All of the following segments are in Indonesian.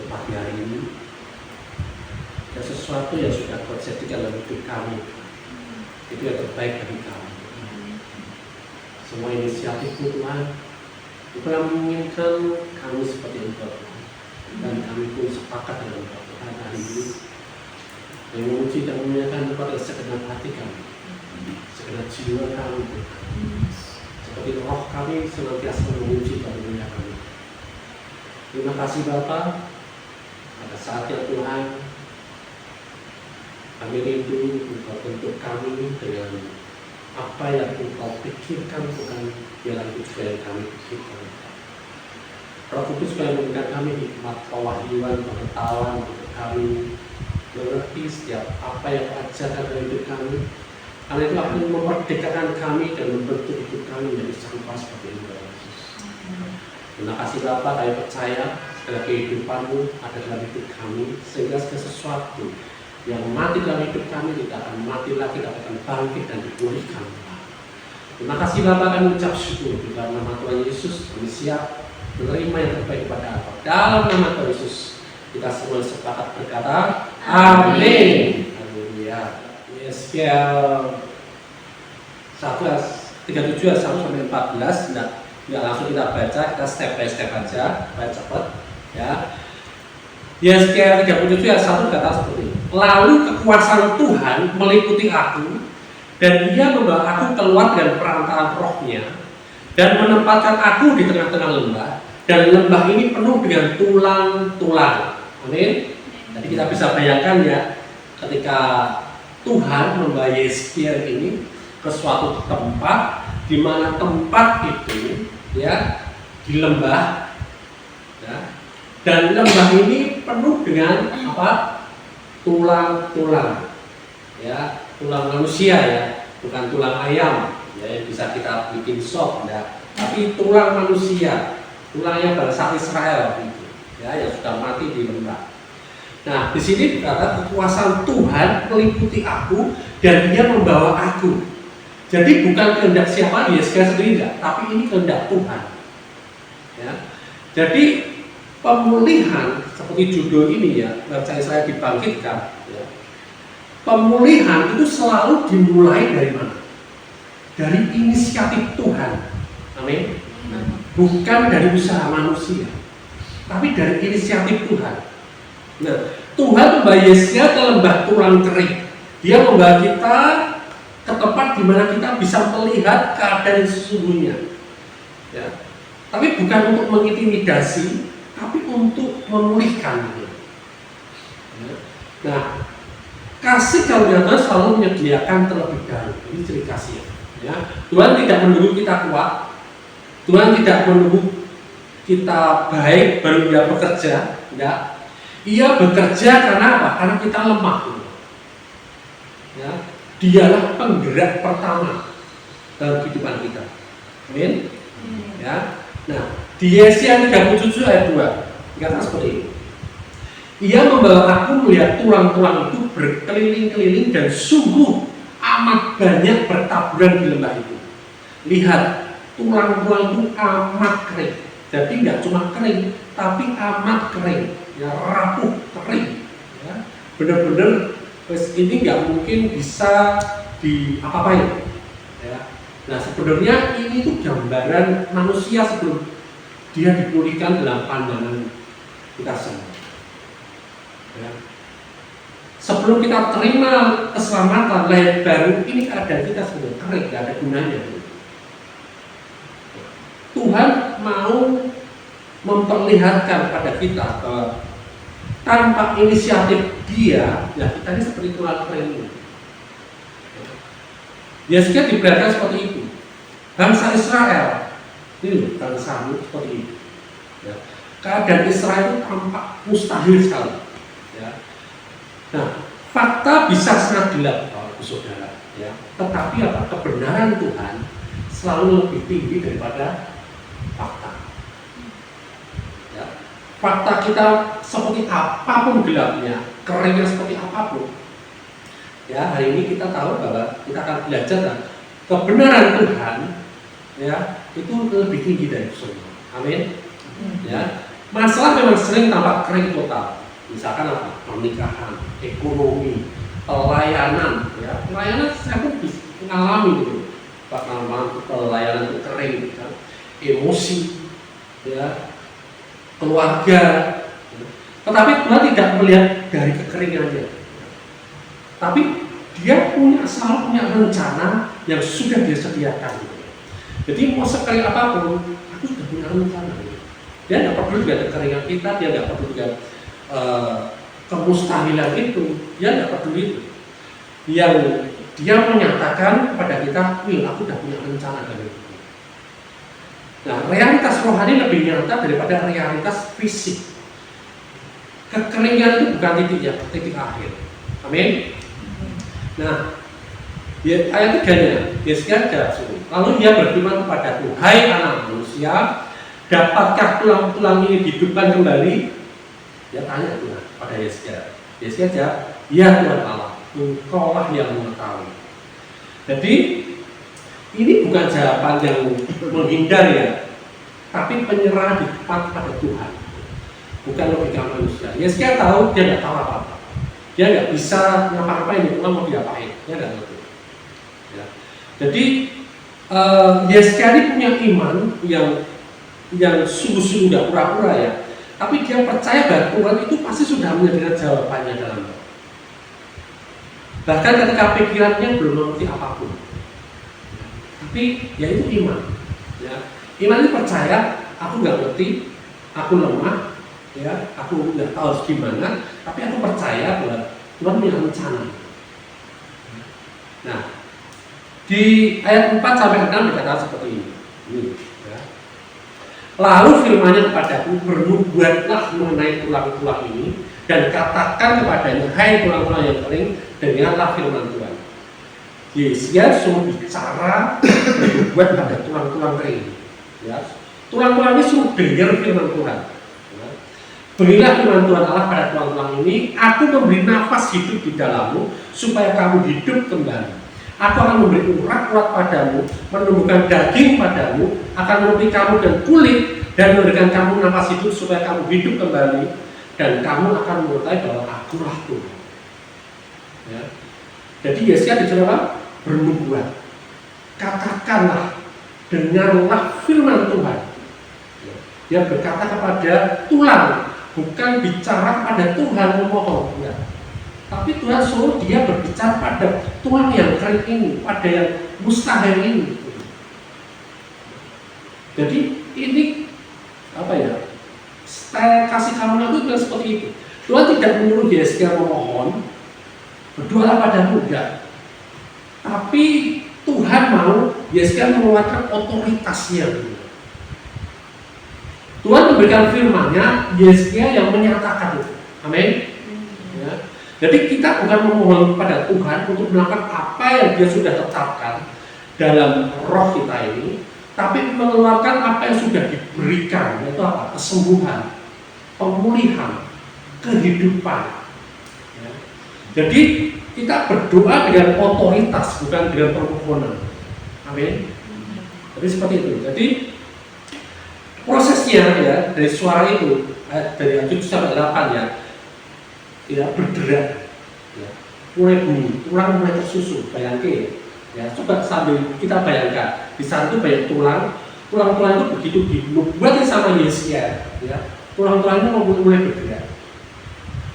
pagi hari ini. Dan sesuatu yang sudah terjadi dalam hidup kami, itu yang terbaik bagi kami. Semua inisiatifmu Tuhan, Engkau yang menginginkan kami seperti Engkau, dan kami pun sepakat dengan Engkau Tuhan hari ini. Yang memuji dan memuliakan Engkau adalah segenap hati kami, segenap jiwa kami Tuhan. Seperti roh kami senantiasa memuji dan memuliakan. Terima kasih Bapa. Pada saatnya Tuhan, kami rindu Engkau bentuk kami dengan apa yang Engkau pikirkan, bukan yang juga yang kami pikirkan. Roh Kudus yang memberikan kami hikmat, pewahyuan, pengetahuan untuk kami mengerti setiap apa yang Kau ajarkan dalam hidup kami. Karena itu akan memerdekakan kami dan membentuk hidup kami menjadi serupa seperti Engkau Yesus. Terima kasih Bapa, kami percaya segala kehidupan-Mu ada dalam hidup kami, sehingga segala sesuatu yang mati dalam hidup kami tidak akan mati lagi, dapat akan bangkit dan dipulihkan. Terima kasih Bapa, kami ucap syukur di dalam nama Tuhan Yesus. Kami siap menerima yang terbaik kepada Engkau. Dalam nama Tuhan Yesus kita semua sepakat berkata amin. Haleluya. Yeskiel 37 ayat 1 sampai 14. Nggak langsung kita baca, kita step by step aja, baca cepat ya. Yeskiel 37 ayat 1 kata seperti ini. Lalu kekuasaan Tuhan meliputi aku, dan Dia membawa aku keluar dengan perantaraan rohnya, dan menempatkan aku di tengah-tengah lembah, dan lembah ini penuh dengan tulang-tulang. Amin. Jadi kita bisa bayangkan ya, ketika Tuhan membawa Yeskiel ini ke suatu tempat, di mana tempat itu ya di lembah, ya, dan lembah ini penuh dengan apa? Tulang-tulang, ya, tulang manusia ya, bukan tulang ayam, ya, yang bisa kita bikin sop, ya, tapi tulang manusia, tulangnya bangsa Israel, gitu, ya, yang sudah mati di lembah. Nah, di sini berkata kekuasaan Tuhan meliputi aku dan Dia membawa aku. Jadi bukan kehendak siapa Yeskiel sendiri, tapi ini kehendak Tuhan. Ya. Jadi pemulihan seperti judul ini ya, bangsa Israel dibangkitkan. Ya. Pemulihan itu selalu dimulai dari mana? Dari inisiatif Tuhan. Amin. Bukan dari usaha manusia, tapi dari inisiatif Tuhan. Nah, Tuhan membawa Yeskiel ke lembah tulang kering. Dia membawa kita ke tempat di mana kita bisa melihat keadaan yang sesungguhnya. Ya. Tapi bukan untuk mengintimidasi, tapi untuk memulihkan. Ya. Nah, kasih karunia Tuhan selalu menyediakan terlebih dahulu. Ini ciri kasih. Ya. Tuhan tidak menunggu kita kuat. Tuhan tidak menunggu kita baik baru Dia bekerja. Enggak. Ia bekerja karena apa? Karena kita lemah. Ya. Dialah penggerak pertama dalam kehidupan kita. Amin. Ya. Nah, di Yesaya 37 ayat 2 dikatakan seperti ini. Ia membawa aku melihat tulang-tulang itu berkeliling-keliling dan sungguh amat banyak bertaburan di lembah itu. Lihat, tulang-tulang itu amat kering. Jadi nggak cuma kering, tapi amat kering. Ya, rapuh, kering. Ya. Benar-benar ini nggak mungkin bisa apa-apain. Ya. Nah, sebenarnya ini tuh gambaran manusia sebelum dia dipulihkan dalam pandangan kita semua. Ya. Sebelum kita terima keselamatan lahir baru, ini keadaan kita sudah kering, nggak ada gunanya. Tuhan mau memperlihatkan pada kita bahwa tanpa inisiatif Dia, ya kita ini seperti tulang kering ini. Yeskiel diperlihatkan seperti itu. Bangsa Israel, ini bangsamu seperti ini. Ya. Keadaan Israel itu tampak mustahil sekali. Ya. Nah, fakta bisa sangat gelap, saudara. Ya. Tetapi apa? Kebenaran Tuhan selalu lebih tinggi daripada fakta. Ya. Fakta kita seperti apapun gelapnya, keringnya seperti apapun. Ya, hari ini kita tahu bahwa kita akan belajar kebenaran Tuhan, ya, itu lebih tinggi dari semua. Amin. Ya. Masalah memang sering tampak kering total. Misalkan apa? Pernikahan, ekonomi, pelayanan. Ya, pelayanan saya pun bisa mengalami gitu. Pengalaman pelayanan itu kering, kan? Emosi, ya, keluarga. Tetapi Tuhan tidak melihat dari kekeringannya. Tapi dia selalu punya rencana yang sudah dia sediakan. Jadi mau sekering apapun, aku sudah punya rencana. Dia tidak perlu juga kekeringan kita, dia tidak perlu juga kemustahilan itu, dia tidak peduli itu. Yang dia menyatakan kepada kita, aku sudah punya rencana dari itu. Nah, realitas rohani lebih nyata daripada realitas fisik. Kekeringan itu bukan titik akhir. Amin. Nah, ayat 3-nya, Yesaya jawab, lalu dia berfirman kepadaku, hai anak manusia, dapatkah tulang-tulang ini dihidupkan kembali? Dia tanya Tuhan pada Yesaya. Yesaya jawab, ya Tuhan Allah, Engkaulah yang mengetahui. Jadi ini bukan jawaban yang menghindar ya, tapi penyerahan di depan pada Tuhan, bukan logika manusia. Yesaya tahu, dia nggak tahu apa-apa. Dia nggak bisa ngapa-ngapain, Tuhan mau diapain, dia nggak ngerti. Ya. Jadi Yesaya ini punya iman yang sungguh-sungguh nggak pura-pura ya, tapi dia percaya bahwa Tuhan itu pasti sudah menyediakan jawabannya dalam Tuhan. Bahkan ketika pikirannya belum mengerti apapun, tapi ya itu iman. Ya. Iman itu percaya, aku nggak ngerti, aku lemah, ya, aku nggak tahu harus gimana, tapi aku percaya bahwa Tuhan punya rencana. Nah, di ayat 4-6 dikatakan seperti ini. Ya. Lalu firman-Nya kepadaku, bernubuatlah mengenai tulang-tulang ini dan katakan kepadanya, hai tulang-tulang yang kering, dengarlah firman Tuhan. Yesaya suruh bicara bernubuat pada tulang-tulang kering. Ya. Tulang-tulang ini suruh dengar firman Tuhan. Berilah firman Tuhan Allah pada tulang-tulang ini, aku memberi nafas hidup di dalammu, supaya kamu hidup kembali. Aku akan memberi urat-urat padamu, menumbuhkan daging padamu, akan memberi kamu dan kulit, dan memberikan kamu nafas hidup, supaya kamu hidup kembali, dan kamu akan mengetahui bahwa akulah Tuhan. Ya. Jadi Yesaya disuruh bernubuat, katakanlah, dengarlah firman Tuhan. Dia berkata kepada tulang, bukan bicara pada Tuhan memohon, ya. Tapi Tuhan suruh dia berbicara pada tulang yang kering ini, pada yang mustahil ini. Jadi ini apa ya? Style kasih karunia itu bilang seperti itu. Tuhan tidak menyuruh Yesaya memohon, berdoalah padamu, enggak. Tapi Tuhan mau Yesaya mengeluarkan otoritasnya. Tuhan memberikan firman-Nya, Yesaya yang menyatakan itu. Amin. Ya. Jadi kita bukan memohon kepada Tuhan untuk melakukan apa yang Dia sudah tetapkan dalam roh kita ini, tapi mengeluarkan apa yang sudah diberikan, yaitu apa? Kesembuhan, pemulihan, kehidupan. Ya. Jadi kita berdoa dengan otoritas, bukan dengan permohonan. Amin. Jadi seperti itu. Jadi prosesnya ya, dari suara itu dari 7-8 ya bergerak ya, mulai bunyi, tulang mulai tersusun, bayangkan ya, coba sambil kita bayangkan di sana itu banyak tulang itu begitu dibuatnya sama Yesaya ya, tulang-tulangnya mulai bergerak,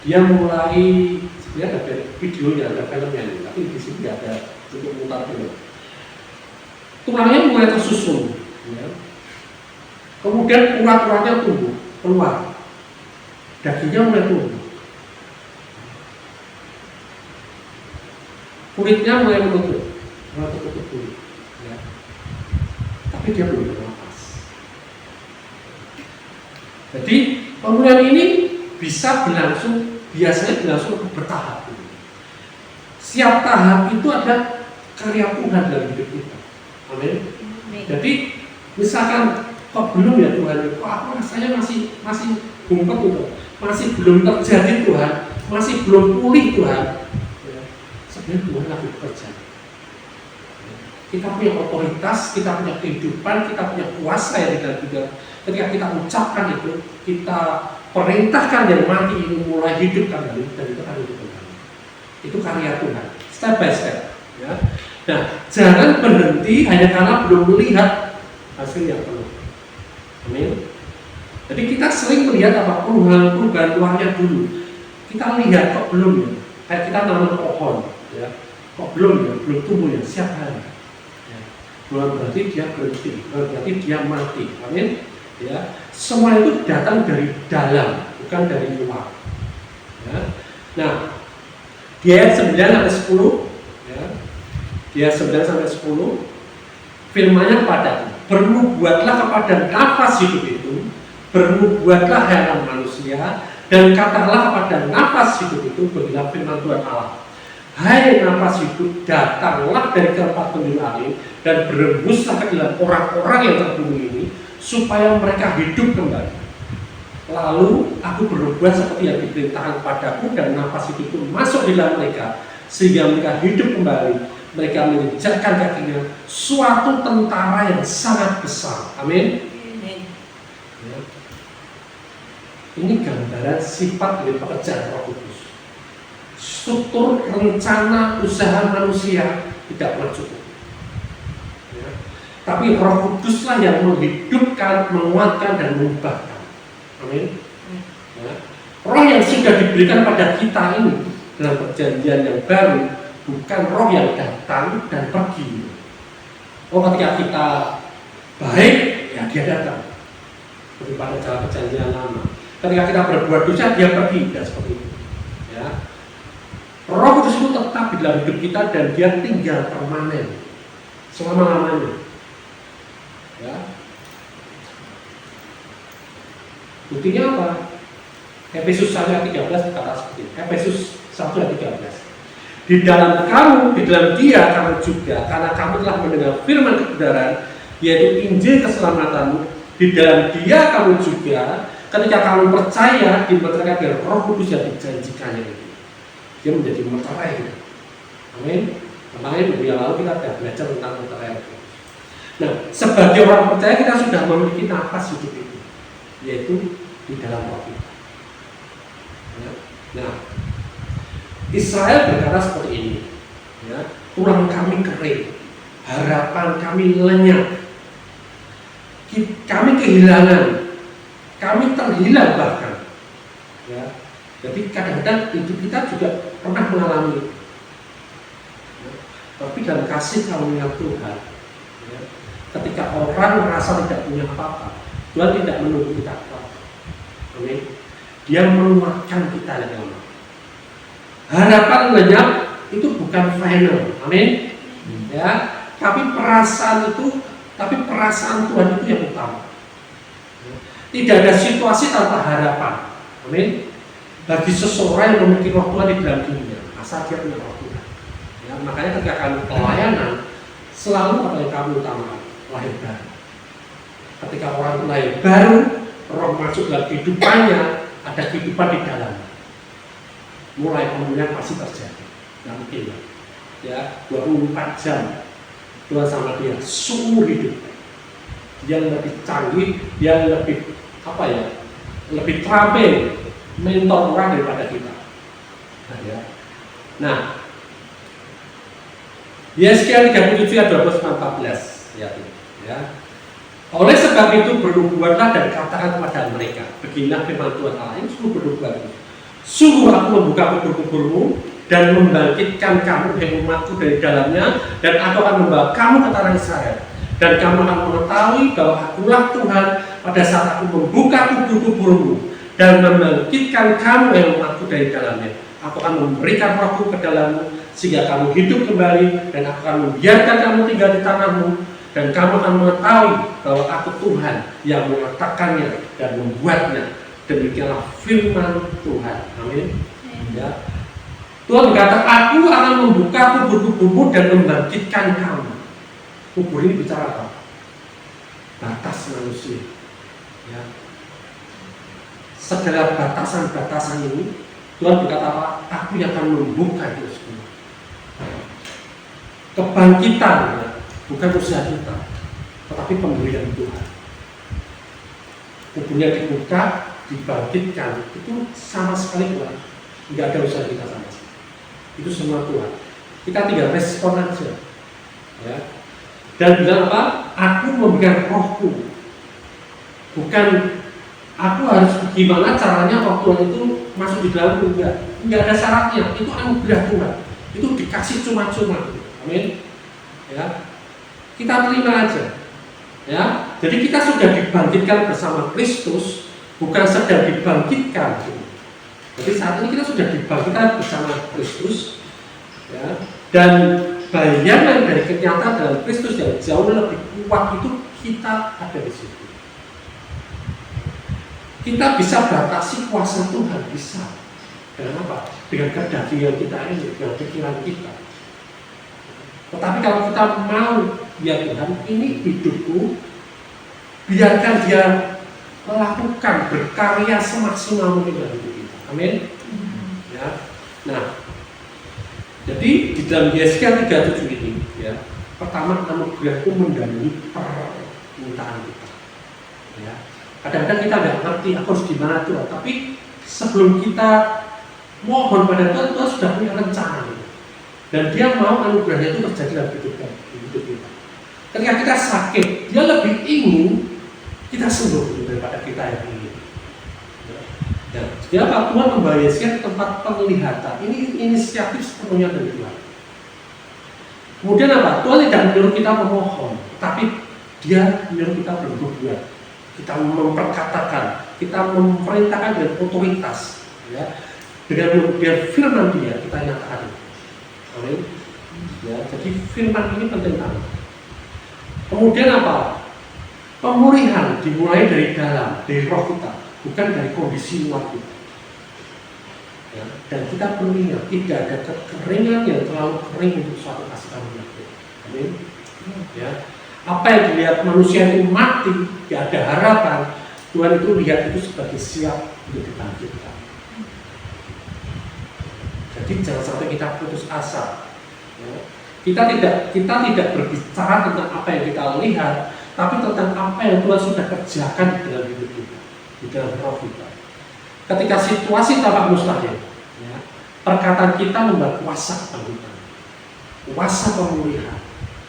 dia mulai sebenarnya ada videonya, ada filmnya ini, tapi di sini tidak ada untuk mutar film. Tulangnya mulai tersusun ya. Kemudian urat-uratnya tumbuh, keluar. Dagingnya mulai tumbuh. Kulitnya mulai menutup kulit. Ya. Tapi dia belum bernafas. Jadi pemulihan ini bisa berlangsung, biasanya berlangsung bertahap. Setiap tahap itu ada karya Tuhan dalam hidup kita. Amin. Jadi misalkan kok belum ya Tuhan, kok aku rasanya masih bungkuk gitu, masih belum terjadi Tuhan, masih belum pulih Tuhan. Ya, sebenarnya Tuhan lagi bekerja. Kita punya otoritas, kita punya kehidupan, kita punya kuasa yang di dalam hidup. Ketika kita ucapkan itu, kita perintahkan yang mati ini mulai hidup kembali, dan itu akan hidup kembali. Itu karya Tuhan, step by step. Ya. Nah, jangan berhenti hanya karena belum melihat hasil yang penuh. Amin. Jadi kita sering melihat apa perubahan luarnya dulu. Kita lihat kok belum ya. Kayak kita nanam pohon, ya. Kok belum ya, belum tumbuh ya, siap hari. Ya. Bukan berarti dia berhenti, bukan berarti dia mati. Amin. Ya. Semua itu datang dari dalam, bukan dari luar. Ya. Nah, di ayat 9-10, ya. Di ayat 9-10, firman-Nya kepadaku, bernubuatlah kepada nafas hidup itu, bernubuatlah hai anak manusia, dan katakanlah kepada nafas hidup itu, beginilah firman Tuhan Allah. Hai nafas hidup, datanglah dari tempat penjuru angin dan berembuslah ke dalam orang-orang yang terbunuh ini, supaya mereka hidup kembali. Lalu aku berbuat seperti yang diperintahkan kepadaku, dan nafas hidup itu masuk di dalam mereka, sehingga mereka hidup kembali. Mereka menginjakkan kakinya suatu tentara yang sangat besar. Amin. Ya. Ini gambaran sifat dari pekerjaan Roh Kudus. Struktur rencana usaha manusia tidak pernah cukup. Ya. Tapi Roh Kuduslah yang menghidupkan, menguatkan, dan mengubahkan. Amin. Ya. Roh yang sudah diberikan pada kita ini dalam perjanjian yang baru bukan roh yang datang dan pergi. Oh, ketika kita baik, ya dia datang. Seperti pada dalam perjanjian lama. Ketika kita berbuat dosa, dia pergi, dan seperti itu. Ya. Roh Kudus itu tetap di dalam hidup kita dan dia tinggal permanen selama-lamanya. Ya. Buktinya apa? Efesus 1:13 berkata seperti ini. Efesus 1:13. Di dalam kamu, di dalam dia kamu juga, karena kamu telah mendengar firman kebenaran, yaitu Injil keselamatanmu. Di dalam dia kamu juga, ketika kamu percaya, dimeteraikan dengan Roh Kudus yang dijanjikannya itu. Dia menjadi meterai. Amin. Kemarin minggu yang lalu kita sudah belajar tentang meterai. Nah, sebagai orang percaya kita sudah memiliki nafas hidup itu, yaitu di dalam Roh kita. Nah, Israel berkata seperti ini, ya, tulang kami kering, harapan kami lenyap, kami kehilangan, kami terhilang bahkan. Ya, jadi kadang-kadang hidup kita juga pernah mengalami itu. Ya, tapi dalam kasih karunia Tuhan, ya, ketika orang merasa tidak punya apa-apa, Tuhan tidak menunggu kita apa-apa. Amin. Dia menguatkan kita dalam harapan lenyap itu bukan final, amin. Ya, tapi perasaan Tuhan itu yang utama. Tidak ada situasi tanpa harapan, amin. Bagi seseorang yang memiliki Roh Tuhan di dalam dirinya, asal dia punya Roh Tuhan. Ya, makanya ketika kami pelayanan selalu apa yang kami utamakan, lahir baru. Ketika orang lahir baru, Roh masuk dalam kehidupannya, ada kehidupan di dalamnya. Mulai pemulihan pasti terjadi, nggak mungkin ya 24 jam Tuhan sama dia sungguh hidup, yang lebih canggih, yang lebih apa ya, lebih terampil mentor orang daripada kita. Nah, ya. Nah, Yesaya 37 ayat 12-14 ya. Oleh sebab itu bernubuatlah dan katakan kepada mereka, beginilah firman Tuhan Allah. Ini sungguh bernubuat. Sungguh aku membuka kubur-kuburmu dan membangkitkan kamu hai umatku dari dalamnya, dan aku akan membawa kamu ke tanah Israel, dan kamu akan mengetahui bahwa akulah Tuhan pada saat aku membuka kubur-kuburmu dan membangkitkan kamu hai umatku dari dalamnya. Aku akan memberikan rohku ke dalammu sehingga kamu hidup kembali, dan aku akan membiarkan kamu tinggal di tanahmu, dan kamu akan mengetahui bahwa aku Tuhan yang mengatakannya dan membuatnya. Demikianlah firman Tuhan. Amin. Ya. Tuhan berkata, aku akan membuka kubur-kuburmu dan membangkitkan kamu. Kubur ini bicara apa? Batas manusia. Ya. Segala batasan-batasan ini Tuhan berkata apa? Aku yang akan membuka itu semua. Kebangkitan, ya. bukan usaha kita, tetapi pemberian Tuhan. Kuburnya dibuka, dibangkitkan, itu sama sekali Tuhan, nggak ada usaha kita sama sekali. Itu semua Tuhan. Kita tinggal respon aja, ya. Dan bilang apa? Aku memberikan rohku, bukan aku harus gimana caranya roh Tuhan itu masuk di dalamku, enggak ada syaratnya. Itu anugerah Tuhan, itu dikasih cuma-cuma. Amin. Ya, kita terima aja. Ya, jadi kita sudah dibangkitkan bersama Kristus, bukan sedang dibangkitkan. Jadi saat ini kita sudah dibangkitkan bersama Kristus, ya, dan bayangan dari kenyataan dalam Kristus yang jauh lebih kuat itu kita ada di situ. Kita bisa batasi kuasa Tuhan, bisa. Dengan apa? Dengan kedagingan kita ini, dengan pikiran kita. Tetapi kalau kita mau, ya Tuhan, ini hidupku, biarkan dia melakukan, berkarya semaksimal mungkin dalam hidup kita. Amin. Ya. Nah, jadi di dalam Yesaya 37 ini, ya, pertama anugerah itu mendampingi permintaan kita. Ya. Kadang-kadang kita nggak ngerti aku harus gimana Tuhan, tapi sebelum kita mohon pada Tuhan, Tuhan sudah punya rencana. Dan dia mau anugerahnya itu terjadi dalam hidup kita. Ketika kita sakit, dia lebih ingin kita sembuh daripada kita yang ingin. Ya, jadi apa? Tuhan membawa Yesaya ke tempat penglihatan. Ini inisiatif sepenuhnya dari Tuhan. Kemudian apa? Tuhan tidak menyuruh kita memohon, tapi dia menyuruh kita berbuat. Kita memperkatakan, kita memerintahkan dengan otoritas, ya, dengan firman dia kita nyatakan. Amin. Ya, jadi firman ini penting banget. Kemudian apa? Pemulihan dimulai dari dalam, dari roh kita, bukan dari kondisi luar kita. Ya, dan kita perlu ingat, tidak ada kekeringan yang terlalu kering untuk suatu kasih karunia. Amin. Ya. Apa yang dilihat manusia itu mati, tidak ada harapan, Tuhan itu lihat itu sebagai siap untuk dibangkitkan. Jadi jangan sampai kita putus asa. Ya. Kita tidak berbicara tentang apa yang kita lihat, tapi tentang apa yang Tuhan sudah kerjakan di dalam hidup kita, di dalam roh kita. Ketika situasi tampak mustahil, ya, perkataan kita membawa kuasa kebangkitan, kuasa pemulihan.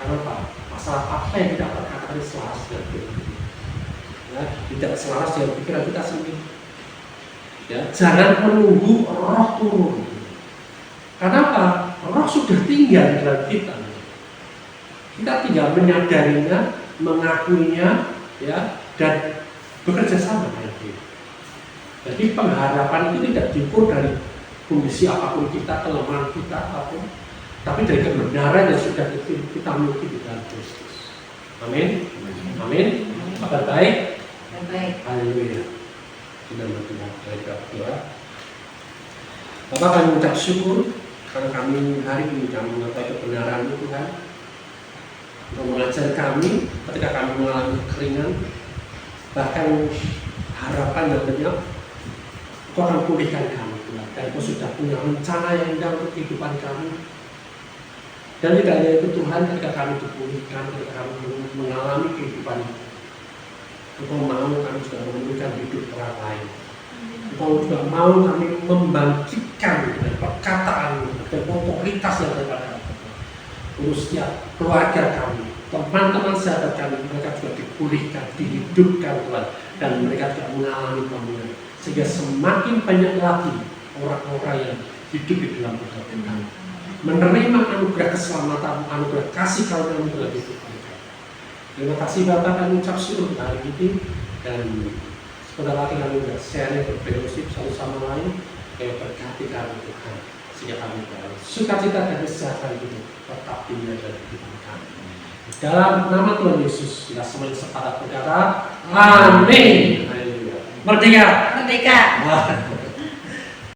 Karena apa? Masalah apa yang kita perkatakan selaras dengan pikiran kita, ya, tidak selaras dengan pikiran kita sendiri. Ya, jangan menunggu roh turun. Karena apa? Roh sudah tinggal di dalam kita. Kita tinggal menyadarinya, mengakuinya, ya, dan bekerja sama dengan dia. Jadi pengharapan itu tidak diukur dari kondisi apapun kita, kelemahan kita apapun, tapi dari kebenaran yang sudah kita miliki di dalam Kristus. Amin. Amin. Kabar baik. Baik. Haleluya. Kita berdoa. Bapak, kami mengucap syukur karena kami hari ini kami mengetahui kebenaran Tuhan. Engkau mengajar kami ketika kami mengalami kekeringan, bahkan harapan yang banyak. Engkau akan pulihkan kami Tuhan. Dan Engkau sudah punya rencana yang indah untuk kehidupan kami. Dan tidak hanya itu Tuhan, ketika kami dipulihkan, ketika kami mengalami kehidupan itu, Engkau mau kami juga memberikan hidup orang lain. Engkau juga mau kami membangkitkan dengan perkataan dan otoritas yang daripada untuk setiap keluarga kami, teman-teman sahabat kami, mereka juga dipulihkan, dihidupkan Tuhan, dan mereka juga mengalami pemulihan, sehingga semakin banyak lagi orang-orang yang hidup di dalam kehidupan kami, menerima anugerah keselamatan, anugerah kasih karunia dalam hidup mereka. Terima kasih Bapak, kami ucap syukur hari ini, dan sebentar lagi kami sudah share berfellowship satu sama lain, yang berkati kami Tuhan, sehingga kami berlalu sukacita dan kesejahteraan itu tetap tinggal dalam kehidupan kami. Dalam nama Tuhan Yesus, kita semuanya sepakat berkata, Amin. Haleluya. Merdeka. Merdeka.